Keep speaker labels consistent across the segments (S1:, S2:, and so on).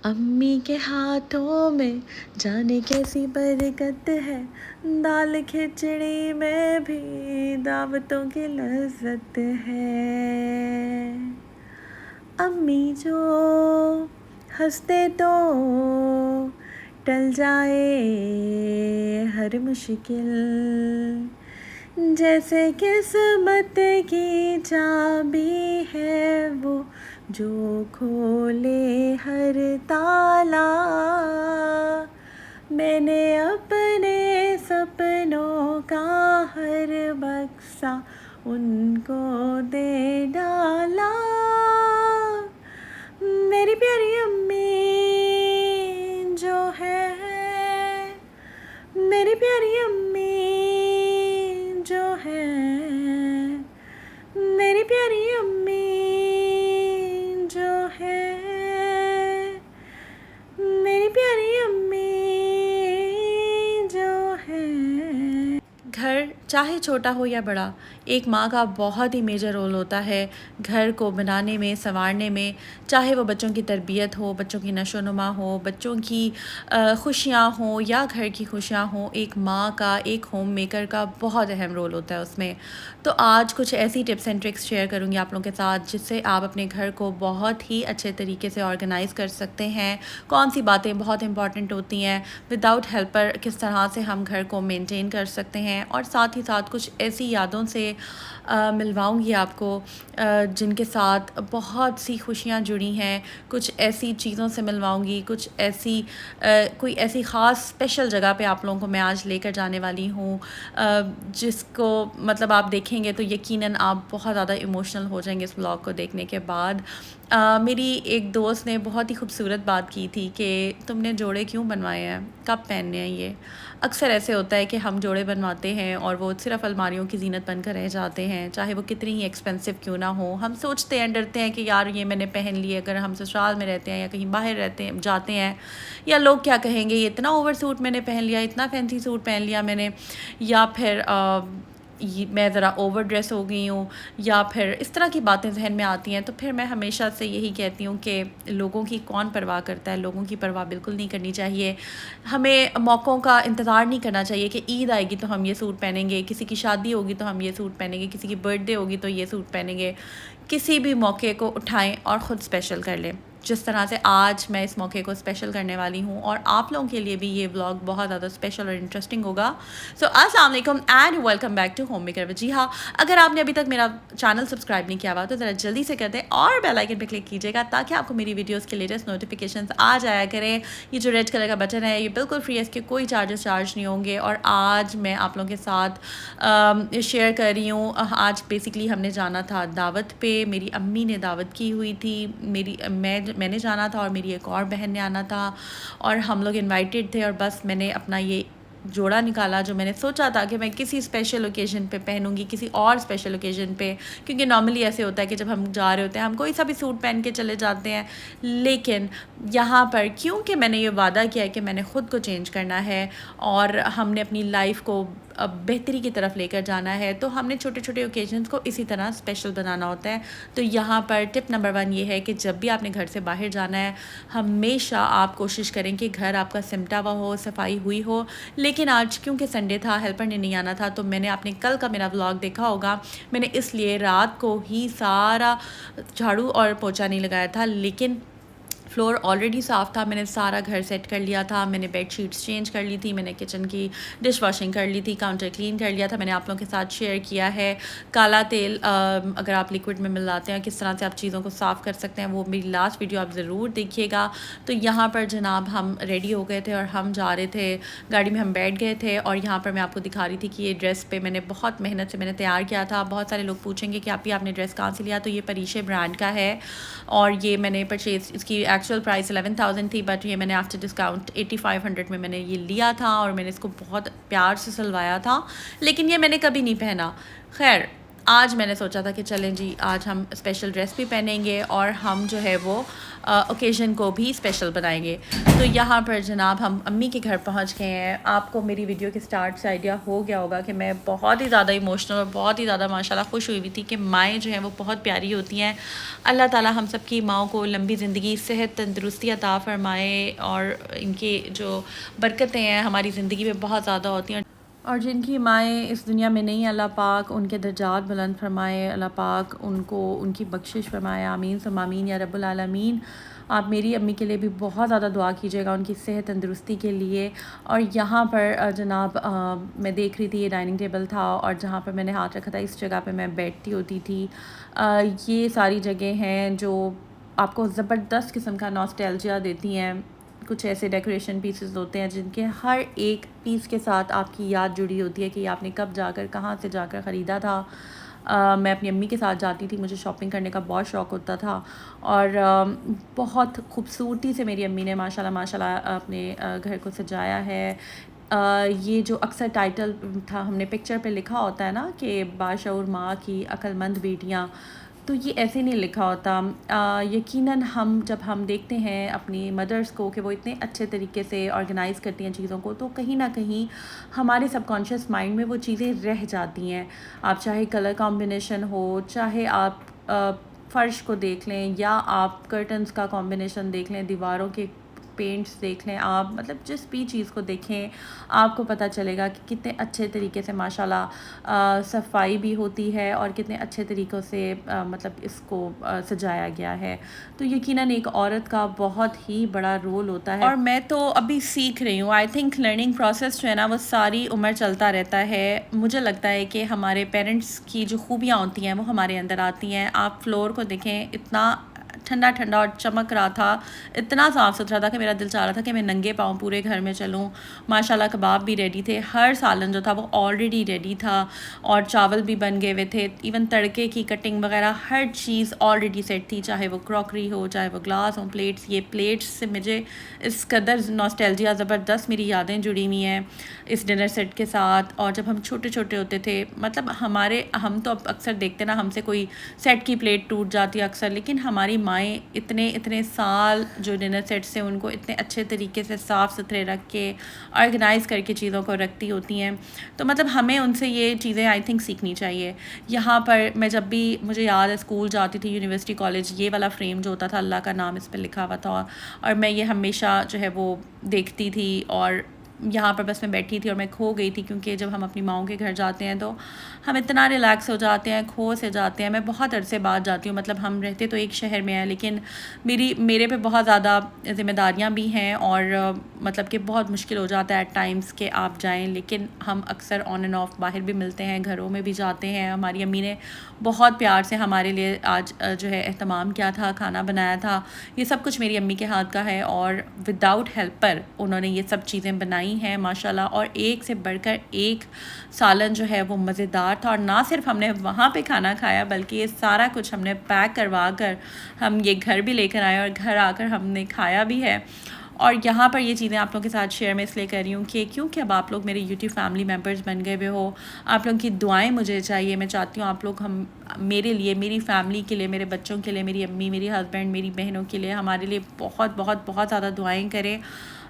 S1: अम्मी के हाथों में जाने कैसी बरकत है, दाल खिचड़ी में भी दावतों की लज्जत है। अम्मी जो हंसते तो टल जाए हर मुश्किल, जैसे किस्मत की चाबी है वो जो खोले हर ताला। मैंने अपने सपनों का हर बक्सा उनको दे डाला। मेरी प्यारी अम्मी जो है, मेरी प्यारी अम्मी जो है, मेरी प्यारी अम्मी जो है, मेरी प्यारी अम्मी जो है। घर चाहे छोटा हो या बड़ा, एक माँ का बहुत ही मेजर रोल होता है घर को बनाने में, संवारने में। चाहे वो बच्चों की तरबियत हो, बच्चों की नशोनुमा हो, बच्चों की खुशियाँ हों या घर की खुशियाँ हों, एक माँ का, एक होम मेकर का बहुत अहम रोल होता है उसमें। तो आज कुछ ऐसी टिप्स एंड ट्रिक्स शेयर करूँगी आप लोगों के साथ जिससे आप अपने घर को बहुत ही अच्छे तरीके से ऑर्गेनाइज़ कर सकते हैं। कौन सी बातें बहुत इंपॉर्टेंट होती हैं, विदाउट हेल्पर किस तरह से हम घर को मेंटेन कर सकते हैं, और साथ ही साथ कुछ ऐसी यादों से मिलवाऊंगी आपको जिनके साथ बहुत सी खुशियाँ जुड़ी हैं। कुछ ऐसी चीज़ों से मिलवाऊंगी, कुछ ऐसी कोई ऐसी ख़ास स्पेशल जगह पे आप लोगों को मैं आज लेकर जाने वाली हूँ जिसको मतलब आप देखेंगे तो यकीनन आप बहुत ज़्यादा इमोशनल हो जाएंगे इस व्लॉग को देखने के बाद। मेरी एक दोस्त ने बहुत ही खूबसूरत बात की थी कि तुमने जोड़े क्यों बनवाए हैं, कब पहनने हैं ये। अक्सर ऐसे होता है कि हम जोड़े बनवाते हैं और वो सिर्फ अलमारियों की ज़ीनत बनकर रह जाते हैं, चाहे वो कितनी ही एक्सपेंसिव क्यों ना हो। हम सोचते हैं, डरते हैं कि यार ये मैंने पहन लिए, अगर हम ससुराल में रहते हैं या कहीं बाहर रहते हैं जाते हैं, या लोग क्या कहेंगे, ये इतना ओवर सूट मैंने पहन लिया, इतना फैंसी सूट पहन लिया मैंने, या फिर मैं ज़रा ओवर ड्रेस हो गई हूँ, या फिर इस तरह की बातें जहन में आती हैं। तो फिर मैं हमेशा से यही कहती हूँ कि लोगों की कौन परवाह करता है, लोगों की परवाह बिल्कुल नहीं करनी चाहिए। हमें मौक़ों का इंतज़ार नहीं करना चाहिए कि ईद आएगी तो हम ये सूट पहनेंगे, किसी की शादी होगी तो हम ये सूट पहनेंगे, किसी की बर्थडे होगी तो ये सूट पहनेंगे। किसी भी मौके को उठाएं और ख़ुद स्पेशल कर लें, जिस तरह से आज मैं इस मौके को स्पेशल करने वाली हूँ, और आप लोगों के लिए भी ये व्लॉग बहुत ज़्यादा स्पेशल और इंटरेस्टिंग होगा। सो अस्सलाम वालेकुम and welcome back to home maker with Jiha. अगर आपने अभी तक मेरा चैनल सब्सक्राइब नहीं किया हुआ तो ज़रा जल्दी से कर दें और बेल आइकन पर क्लिक कीजिएगा ताकि आपको मेरी वीडियोज़ के लेटेस्ट नोटिफिकेशंस आ जाया करें। ये जो रेड कलर का बटन है ये बिल्कुल फ्री है, इसके कोई चार्ज नहीं होंगे। और आज मैं आप लोगों के साथ शेयर कर रही हूँ, आज बेसिकली हमने जाना था दावत पे, मेरी अम्मी ने दावत की हुई थी, मैंने जाना था और मेरी एक और बहन ने आना था, और हम लोग इनवाइटेड थे। और बस मैंने अपना ये जोड़ा निकाला जो मैंने सोचा था कि मैं किसी स्पेशल ओकेज़न पे पहनूंगी, किसी और स्पेशल ओकेज़न पे, क्योंकि नॉर्मली ऐसे होता है कि जब हम जा रहे होते हैं हम कोई सा भी सूट पहन के चले जाते हैं, लेकिन यहाँ पर क्योंकि मैंने ये वादा किया है कि मैंने ख़ुद को चेंज करना है और हमने अपनी लाइफ को अब बेहतरी की तरफ लेकर जाना है, तो हमने छोटे छोटे ओकेजन्स को इसी तरह स्पेशल बनाना होता है। तो यहाँ पर टिप नंबर 1 ये है कि जब भी आपने घर से बाहर जाना है, हमेशा आप कोशिश करें कि घर आपका सिमटा हुआ हो, सफाई हुई हो। लेकिन आज क्योंकि संडे था, हेल्पर ने नहीं आना था, तो मैंने आपने कल का मेरा व्लॉग देखा होगा, मैंने इसलिए रात को ही सारा झाड़ू और पोछा नहीं लगाया था, लेकिन फ्लोर ऑलरेडी साफ़ था, मैंने सारा घर सेट कर लिया था, मैंने बेड शीट्स चेंज कर ली थी, मैंने किचन की डिश वॉशिंग कर ली थी, काउंटर क्लीन कर लिया था। मैंने आप लोगों के साथ शेयर किया है काला तेल अगर आप लिक्विड में मिलाते हैं किस तरह से आप चीज़ों को साफ़ कर सकते हैं, वो मेरी लास्ट वीडियो आप ज़रूर देखिएगा। तो यहाँ पर जनाब हम रेडी हो गए थे और हम जा रहे थे, गाड़ी में हम बैठ गए थे, और यहाँ पर मैं आपको दिखा रही थी कि ये ड्रेस पे मैंने बहुत मेहनत से मैंने तैयार किया था। बहुत सारे लोग पूछेंगे कि आपने ड्रेस कहाँ से लिया, तो ये परीशे ब्रांड का है, और ये मैंने परचेज़, इसकी एक्चुअल प्राइस 11,000 थी, बट ये मैंने आफ्टर डिस्काउंट 8500 में मैंने ये लिया था, और मैंने इसको बहुत प्यार से सिलवाया था, लेकिन ये मैंने कभी नहीं पहना। खैर आज मैंने सोचा था कि चलें जी, आज हम स्पेशल ड्रेस भी पहनेंगे और हम जो है वो ओकेज़न को भी स्पेशल बनाएंगे। तो यहाँ पर जनाब हम अम्मी के घर पहुँच गए हैं। आपको मेरी वीडियो के स्टार्ट से आइडिया हो गया होगा कि मैं बहुत ही ज़्यादा इमोशनल और बहुत ही ज़्यादा माशाल्लाह खुश हुई हुई थी कि माएँ जो हैं वो बहुत प्यारी होती हैं। अल्लाह ताला हम सब की माँओं को लंबी ज़िंदगी, सेहत, तंदुरुस्ती अता फ़रमाए और इनकी जो बरकतें हैं हमारी ज़िंदगी में बहुत ज़्यादा होती हैं। और जिनकी माएँ इस दुनिया में नहीं, अल्लाह पाक उनके दर्जात बुलंद फ़रमाए, अल्लाह पाक उनको उनकी बख्शिश फ़रमाए। आमीन सुम्मा आमीन या रब्बुल आलमीन। आप मेरी अम्मी के लिए भी बहुत ज़्यादा दुआ कीजिएगा, उनकी सेहत तंदुरुस्ती के लिए। और यहाँ पर जनाब मैं देख रही थी, ये डाइनिंग टेबल था और जहाँ पर मैंने हाथ रखा था इस जगह पे मैं बैठती होती थी। ये सारी जगह हैं जो आपको ज़बरदस्त किस्म का नॉस्टैल्जिया देती हैं। कुछ ऐसे डेकोरेशन पीसेस होते हैं जिनके हर एक पीस के साथ आपकी याद जुड़ी होती है कि आपने कब जाकर, कहाँ से जाकर ख़रीदा था। मैं अपनी अम्मी के साथ जाती थी, मुझे शॉपिंग करने का बहुत शौक़ होता था और बहुत खूबसूरती से मेरी अम्मी ने माशाल्लाह माशाल्लाह अपने घर को सजाया है। ये जो अक्सर टाइटल था, हमने पिक्चर पे लिखा होता है ना कि बाशऊर माँ की अक्लमंद बेटियाँ, तो ये ऐसे नहीं लिखा होता। यकीनन जब हम देखते हैं अपनी मदर्स को कि वो इतने अच्छे तरीके से ऑर्गेनाइज़ करती हैं चीज़ों को, तो कहीं ना कहीं हमारे सबकॉन्शियस माइंड में वो चीज़ें रह जाती हैं। आप चाहे कलर कॉम्बिनेशन हो, चाहे आप फ़र्श को देख लें या आप कर्टन्स का कॉम्बिनेशन देख लें, दीवारों के पेंट्स देख लें, आप मतलब जिस भी चीज़ को देखें आपको पता चलेगा कि कितने अच्छे तरीके से माशाल्लाह सफाई भी होती है और कितने अच्छे तरीक़ों से मतलब इसको सजाया गया है। तो यकीनन एक औरत का बहुत ही बड़ा रोल होता है और मैं तो अभी सीख रही हूँ। आई थिंक लर्निंग प्रोसेस जो है ना वो सारी उम्र चलता रहता है। मुझे लगता है कि हमारे पेरेंट्स की जो खूबियाँ होती हैं वो हमारे अंदर आती हैं। आप फ्लोर को देखें, इतना ठंडा ठंडा और चमक रहा था, इतना साफ़ सुथरा था कि मेरा दिल चाह रहा था कि मैं नंगे पाँव पूरे घर में चलूँ। माशाल्लाह कबाब भी रेडी थे, हर सालन जो था वो ऑलरेडी रेडी था और चावल भी बन गए हुए थे। इवन तड़के की कटिंग वगैरह हर चीज़ ऑलरेडी सेट थी, चाहे वो क्रॉकरी हो, चाहे वो ग्लास हो, प्लेट्स। ये प्लेट्स से मुझे इस कदर नॉस्टैल्जिया ज़बरदस्त मेरी यादें जुड़ी हुई हैं इस डिनर सेट के साथ। और जब हम छोटे छोटे होते थे, मतलब हम तो अब अक्सर देखते ना, हमसे कोई सेट की प्लेट टूट जाती है अक्सर, लेकिन हमारी माएँ इतने इतने साल जो डिनर सेट से उनको इतने अच्छे तरीके से साफ़ सुथरे रख के ऑर्गेनाइज़ करके चीज़ों को रखती होती हैं। तो मतलब हमें उनसे ये चीज़ें आई थिंक सीखनी चाहिए। यहाँ पर मैं जब भी, मुझे याद है स्कूल जाती थी, यूनिवर्सिटी, कॉलेज, ये वाला फ्रेम जो होता था अल्लाह का नाम इस पर लिखा हुआ था और मैं ये हमेशा जो है वो देखती थी और यहाँ पर बस मैं बैठी थी और मैं खो गई थी। क्योंकि जब हम अपनी माँओं के घर जाते हैं तो हम इतना रिलैक्स हो जाते हैं, खो से जाते हैं। मैं बहुत अरसे बाद जाती हूँ, मतलब हम रहते तो एक शहर में हैं लेकिन मेरे पे बहुत ज़्यादा ज़िम्मेदारियाँ भी हैं और मतलब कि बहुत मुश्किल हो जाता है एट टाइम्स कि आप जाएं। लेकिन हम अक्सर ऑन एंड ऑफ बाहर भी मिलते हैं, घरों में भी जाते हैं। हमारी अम्मी ने बहुत प्यार से हमारे लिए आज जो है एहतमाम किया था, खाना बनाया था। ये सब कुछ मेरी अम्मी के हाथ का है और विदाउट हेल्पर उन्होंने ये सब चीज़ें बनाई हैं माशाल्लाह। और एक से बढ़कर एक सालन जो है वो मज़ेदार था। और ना सिर्फ हमने वहाँ पे खाना खाया बल्कि ये सारा कुछ हमने पैक करवा कर हम ये घर भी लेकर आए और घर आकर हमने खाया भी है। और यहाँ पर ये चीज़ें आप लोगों के साथ शेयर मैं इसलिए कर रही हूँ कि क्योंकि अब आप लोग मेरे यूट्यूब फैमिली मेम्बर्स बन गए हुए हो, आप लोगों की दुआएं मुझे चाहिए। मैं चाहती हूँ आप लोग मेरे लिए, मेरी फैमिली के लिए, मेरे बच्चों के लिए, मेरी अम्मी, मेरी हस्बैंड, मेरी बहनों के लिए, हमारे लिए बहुत बहुत बहुत ज़्यादा दुआएं करें।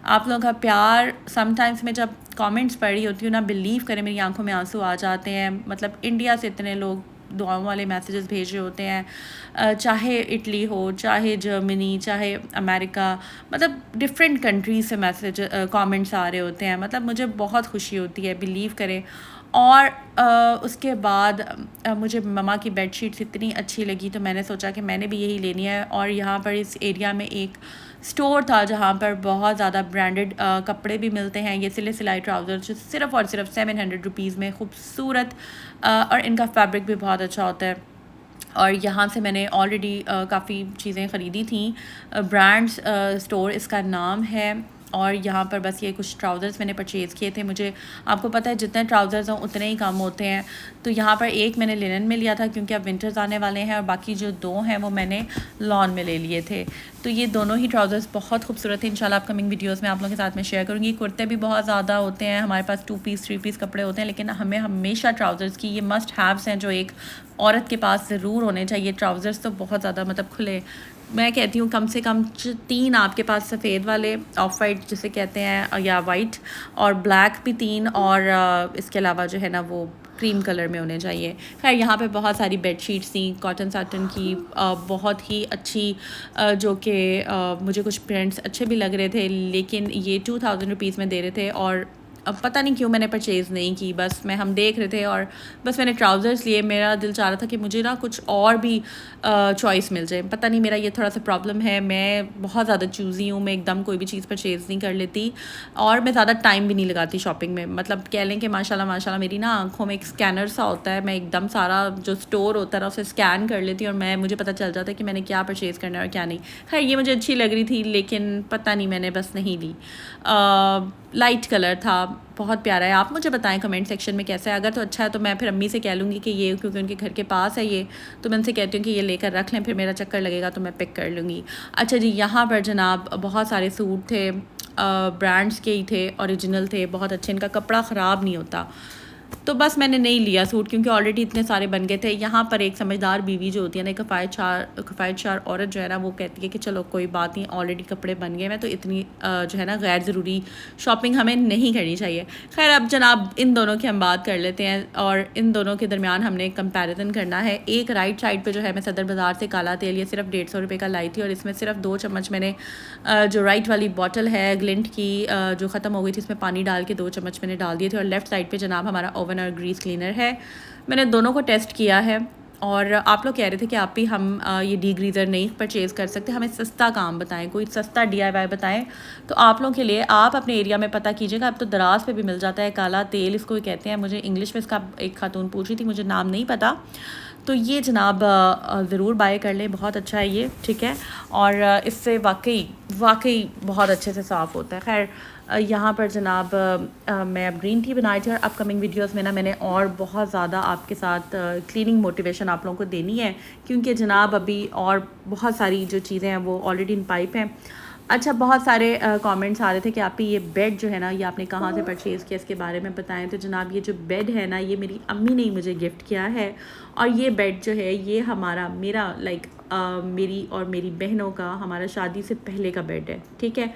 S1: आप लोगों का प्यार, समटाइम्स मैं जब कमेंट्स पढ़ रही होती हूँ ना, बिलीव करें मेरी आंखों में आंसू आ जाते हैं। मतलब इंडिया से इतने लोग दुआओं वाले मैसेजेस भेज रहे होते हैं, चाहे इटली हो, चाहे जर्मनी, चाहे अमेरिका, मतलब डिफरेंट कंट्रीज से मैसेज कमेंट्स आ रहे होते हैं। मतलब मुझे बहुत खुशी होती है, बिलीव करें। और उसके बाद मुझे ममा की बेडशीट्स इतनी अच्छी लगी तो मैंने सोचा कि मैंने भी यही लेनी है। और यहाँ पर इस एरिया में एक स्टोर था जहाँ पर बहुत ज़्यादा ब्रांडेड कपड़े भी मिलते हैं। ये सिलाई ट्राउज़र जो सिर्फ़ और सिर्फ 700 रुपीज़ में खूबसूरत, और इनका फैब्रिक भी बहुत अच्छा होता है। और यहाँ से मैंने ऑलरेडी काफ़ी चीज़ें ख़रीदी थी। ब्रांड्स स्टोर इसका नाम है। और यहाँ पर बस ये कुछ ट्राउज़र्स मैंने परचेज़ किए थे। मुझे आपको पता है जितने ट्राउज़र्स हों उतने ही कम होते हैं, तो यहाँ पर एक मैंने लिनन में लिया था क्योंकि अब विंटर्स आने वाले हैं, और बाकी जो 2 हैं वो मैंने लॉन में ले लिए थे। तो ये दोनों ही ट्राउज़र्स बहुत खूबसूरत हैं। इंशाल्लाह अपकमिंग वीडियोज़ में आप लोगों के साथ में शेयर करूँगी। कुर्ते भी बहुत ज़्यादा होते हैं, हमारे पास 2 पीस 3 पीस कपड़े होते हैं, लेकिन हमें हमेशा ट्राउज़र्स की ये मस्ट हैव्स हैं जो एक औरत के पास ज़रूर होने चाहिए। ट्राउज़र्स तो बहुत ज़्यादा मतलब खुले, मैं कहती हूँ कम से कम 3 आपके पास सफ़ेद वाले, ऑफ वाइट जिसे कहते हैं, या वाइट, और ब्लैक भी 3, और इसके अलावा जो है ना वो क्रीम कलर में होने चाहिए। खैर यहाँ पे बहुत सारी बेडशीट्स थी कॉटन साटन की, बहुत ही अच्छी, जो कि मुझे कुछ प्रिंट्स अच्छे भी लग रहे थे, लेकिन ये 2000 रुपीज़ में दे रहे थे, और अब पता नहीं क्यों मैंने परचेज़ नहीं की। बस हम देख रहे थे और बस मैंने ट्राउज़र्स लिए। मेरा दिल चाह रहा था कि मुझे ना कुछ और भी चॉइस मिल जाए। पता नहीं मेरा ये थोड़ा सा प्रॉब्लम है, मैं बहुत ज़्यादा चूज़ी हूँ, मैं एकदम कोई भी चीज़ परचेज़ नहीं कर लेती, और मैं ज़्यादा टाइम भी नहीं लगाती शॉपिंग में। मतलब कह लें कि माशाल्लाह मेरी ना आँखों में एक स्कैनर सा होता है, मैं एकदम सारा जो स्टोर होता है ना उसे स्कैन कर लेती हूँ, और मुझे पता चल जाता है कि मैंने क्या परचेज़ करना है और क्या नहीं। खैर ये मुझे अच्छी लग रही थी, लेकिन पता नहीं मैंने बस नहीं ली। लाइट कलर था, बहुत प्यारा है। आप मुझे बताएं कमेंट सेक्शन में कैसा है। अगर तो अच्छा है तो मैं फिर अम्मी से कह लूँगी कि ये, क्योंकि उनके घर के पास है ये, तो मैं उनसे कहती हूँ कि ये लेकर रख लें, फिर मेरा चक्कर लगेगा तो मैं पिक कर लूँगी। अच्छा जी, यहाँ पर जनाब बहुत सारे सूट थे, ब्रांड्स के ही थे, ओरिजिनल थे, बहुत अच्छे, इनका कपड़ा ख़राब नहीं होता। तो बस मैंने नहीं लिया सूट क्योंकि ऑलरेडी इतने सारे बन गए थे। यहाँ पर एक समझदार बीवी जो होती है ना, एक किफ़ायतशार औरत जो है ना, वो कहती है कि चलो कोई बात नहीं, ऑलरेडी कपड़े बन गए हैं, तो इतनी जो है ना गैर ज़रूरी शॉपिंग हमें नहीं करनी चाहिए। खैर अब जनाब इन दोनों की हम बात कर लेते हैं, और इन दोनों के दरमियान हमने कंपैरिजन करना है। एक राइट साइड पे जो है, मैं सदर बाज़ार से काला तेल ये सिर्फ 150 रुपये का लाई थी, और इसमें सिर्फ 2 चम्मच मैंने जो राइट वाली बॉटल है ग्लिंट की, जो ख़त्म हो गई थी, इसमें पानी डाल के 2 चम्मच मैंने डाल दिए थे। और लेफ़्ट साइड पे जनाब हमारा ओवन और ग्रीस क्लीनर है। मैंने दोनों को टेस्ट किया है, और आप लोग कह रहे थे कि आप भी हम ये डीग्रीज़र नहीं परचेज़ कर सकते, हमें सस्ता काम बताएं, कोई सस्ता DIY बताएं। तो आप लोगों के लिए आप अपने एरिया में पता कीजिएगा। अब तो दराज पे भी मिल जाता है काला तेल, इसको ही कहते हैं। मुझे इंग्लिश में इसका एक खातून पूछ रही थी, मुझे नाम नहीं पता। तो ये जनाब ज़रूर बाय कर लें, बहुत अच्छा है ये, ठीक है। और इससे वाकई बहुत अच्छे से साफ़ होता है। खैर यहाँ पर जनाब मैं अब ग्रीन टी बनाई थी, और अपकमिंग वीडियोस में ना मैंने और बहुत ज़्यादा आपके साथ क्लीनिंग मोटिवेशन आप लोगों को देनी है, क्योंकि जनाब अभी और बहुत सारी जो चीज़ें हैं वो ऑलरेडी इन पाइप हैं। अच्छा, बहुत सारे कमेंट्स आ रहे थे कि आप ये बेड जो है ना, ये आपने कहाँ से परचेज़ किया, इसके बारे में बताएं। तो जनाब ये जो बेड है ना, ये मेरी अम्मी ने मुझे गिफ्ट किया है, और ये बेड जो है ये मेरा मेरी और मेरी बहनों का, हमारा शादी से पहले का बेड है, ठीक है।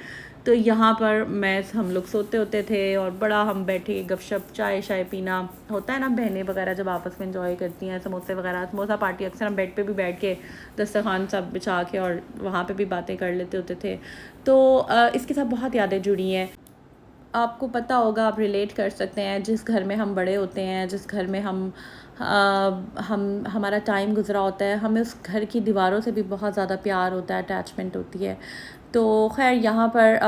S1: तो यहाँ पर हम लोग सोते होते थे, और बड़ा हम बैठे गपशप चाय पीना होता है ना, बहनें वगैरह जब आपस में एंजॉय करती हैं, समोसे वगैरह, समोसा पार्टी, अक्सर हम बेड पे भी बैठ के दस्तरखान सब बिछा के और वहाँ पे भी बातें कर लेते होते थे। तो इसके साथ बहुत यादें जुड़ी हैं। आपको पता होगा, आप रिलेट कर सकते हैं, जिस घर में हम बड़े होते हैं, जिस घर में हमारा टाइम गुजरा होता है, हमें उस घर की दीवारों से भी बहुत ज़्यादा प्यार होता है, अटैचमेंट होती है। तो खैर यहाँ पर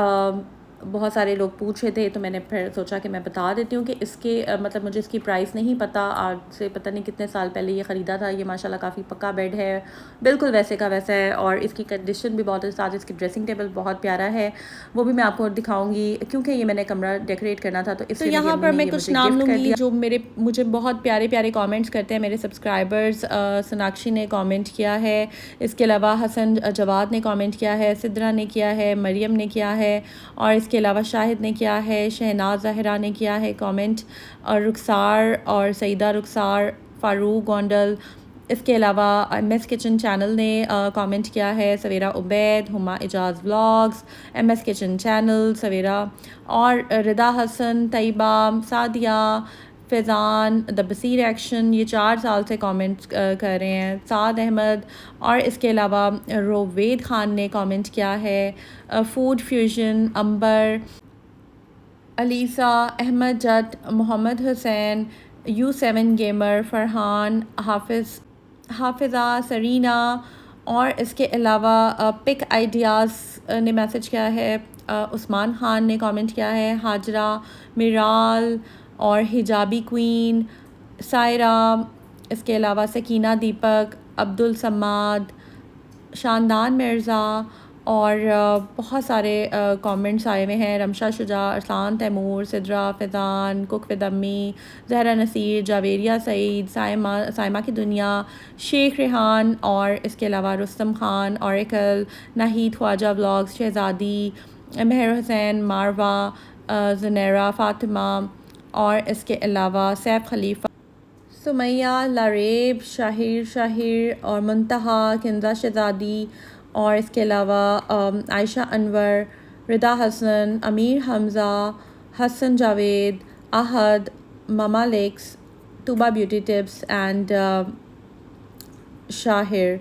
S1: बहुत सारे लोग पूछे थे, तो मैंने फिर सोचा कि मैं बता देती हूँ कि इसके मतलब मुझे इसकी प्राइस नहीं पता, आज से पता नहीं कितने साल पहले ये ख़रीदा था। ये माशाल्लाह काफ़ी पक्का बेड है, बिल्कुल वैसे का वैसा है, और इसकी कंडीशन भी बहुत है, साथ इसकी ड्रेसिंग टेबल बहुत प्यारा है, वो भी मैं आपको दिखाऊंगी, क्योंकि ये मैंने कमरा डेकोरेट करना था। तो यहाँ पर मैं कुछ नाम लूँगी जो मुझे बहुत प्यारे प्यारे कॉमेंट्स करते हैं मेरे सब्सक्राइबर्स। सोनाक्षी ने कॉमेंट किया है, इसके अलावा हसन जवाद ने कॉमेंट किया है, सिद्रा ने किया है, मरियम ने किया है, और इसके अलावा शाहिद ने किया है, शहनाज ज़हरा ने किया है कमेंट, और रुखसार और सईदा रुखसार, फ़ारूक गोंडल, इसके अलावा MS किचन चैनल ने कमेंट किया है, Savera Ubaid, Huma Ijaz vlogs, MS kitchen channel Savera, और रिदा हसन, तैयबा, सादिया, फैज़ान, द बसीर एक्शन, ये 4 साल से कमेंट कर रहे हैं, साद अहमद, और इसके अलावा रोवेद ख़ान ने कमेंट किया है, फूड फ्यूजन, अंबर, अलीसा, अहमद जट, Mohammad Hussain, U7 gamer, Farhan, Hafiza, Serena, और इसके अलावा पिक आइडियाज़ ने मैसेज किया है, उस्मान ख़ान ने कमेंट किया है, हाजरा, मिराल, और हिजाबी क्वीन, सायरा, इसके अलावा सकीना दीपक, अब्दुल समाद, शानदान मिर्ज़ा, और बहुत सारे कमेंट्स आए हुए हैं। रमशा शुजा, अरसान तैमूर, सिद्रा, फैज़ान, कुक विद अम्मी, जहरा नसीर, जावेरिया सईद, साइमा की दुनिया, शेख रेहान और इसके अलावा रुस्तम खान, औरकल, नाहीद ख्वाजा व्लॉग्स, शहज़ादी, महर हुसैन, मारवा, ज़नैरा, फ़ातिमा और इसके अलावा सैफ खलीफा, सुमैया, लारेब, शाहिर और मुंतहा, किंजा शहज़ादी और इसके अलावा Ayesha Anwar, Rida Hasan, Amir Hamza, Hasan Javed, Ahad, mama Lex, Tooba beauty tips and Shahir.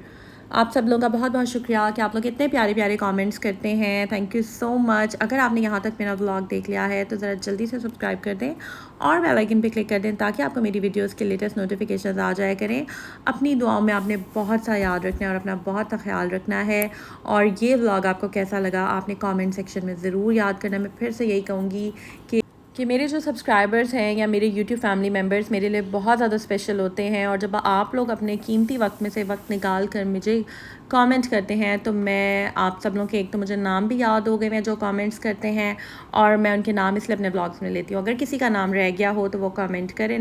S1: आप सब लोगों का बहुत बहुत शुक्रिया कि आप लोग इतने प्यारे प्यारे कमेंट्स करते हैं। Thank you so much. अगर आपने यहाँ तक मेरा व्लॉग देख लिया है तो ज़रा जल्दी से सब्सक्राइब कर दें और बेल आइकन पे क्लिक कर दें ताकि आपको मेरी वीडियोस के लेटेस्ट नोटिफिकेशन आ जाया करें। अपनी दुआओं में आपने बहुत सा याद रखना है और अपना बहुत सा ख्याल रखना है। और ये व्लॉग आपको कैसा लगा आपने कमेंट सेक्शन में ज़रूर याद करना। मैं फिर से यही कहूँगी कि मेरे जो सब्सक्राइबर्स हैं या मेरे यूट्यूब फैमिली मेम्बर्स मेरे लिए बहुत ज़्यादा स्पेशल होते हैं। और जब आप लोग अपने कीमती वक्त में से वक्त निकाल कर मुझे कमेंट करते हैं तो मैं आप सब लोगों के, एक तो मुझे नाम भी याद हो गए हैं जो कमेंट्स करते हैं और मैं उनके नाम इसलिए अपने ब्लॉग्स में लेती हूँ। अगर किसी का नाम रह गया हो तो वो कमेंट करें।